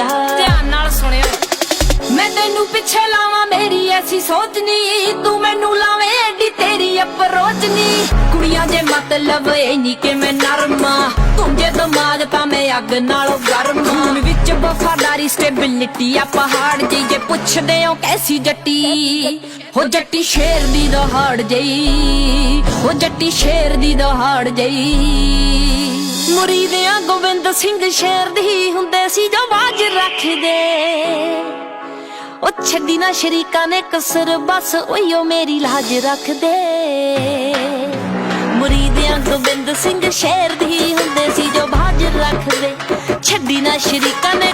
ਆ। ਧਿਆਨ ਨਾਲ ਸੁਣਿਓ, ਮੈਂ ਤੈਨੂੰ ਪਿੱਛੇ ਲਾਵਾਂ ਮੇਰੀ ਐਸੀ ਸੋਚ ਨੀ, ਤੂੰ ਮੈਨੂੰ ਲਾਵੇਂ ਐਡੀ ਤੇਰੀ ਅਪਰੋਚ ਨੀ। ਕੁੜੀਆਂ ਦੇ ਮਤਲਬ ਇਹ ਨੀ ਕਿ ਮੈਂ ਨਰਮਾ, ਤੂੰ ਜੇ ਦਿਮਾਗ ਤਾਂ ਮੈਂ ਅੱਗ ਨਾਲੋਂ ਗਰਮ। ਖੂਨ ਵਿੱਚ ਵਫਾਦਾਰੀ ਸਟੇਬਿਲਿਟੀ ਆ ਪਹਾੜ ਜਿਹੀ, ਜੇ ਪੁੱਛਦੇ ਹੋ ਕੈਸੀ ਜੱਟੀ, ਹੋ ਜੱਟੀ ਸ਼ੇਰ ਦੀ ਦਹਾੜ ਜਈ, ਹੋ ਜੱਟੀ ਸ਼ੇਰ ਦੀ ਦਹਾੜ ਜਈ। ਮੁਰੀਦਿਆਂ ਗੋਬਿੰਦ ਸਿੰਘ ਸ਼ੇਰ ਦੀ ਹੁੰਦੇ ਸੀ ਜੋ ਬਾਜ ਰੱਖਦੇ, ਉਹ ਛੱਡੀ ਨਾ ਸ਼ਰੀਕਾਂ ਨੇ ਕਸਰ, ਬਸ ਉਹੀਓ ਮੇਰੀ ਲਾਜ ਰੱਖਦੇ। ਮੁਰੀਦਿਆਂ ਗੋਬਿੰਦ ਸਿੰਘ ਸ਼ੇਰ ਦੀ ਹੁੰਦੇ ਸੀ ਜੋ ਬਾਜ ਰੱਖਦੇ, ਛੱਡੀ ਨਾ ਸ਼ਰੀਕਾਂ ਨੇ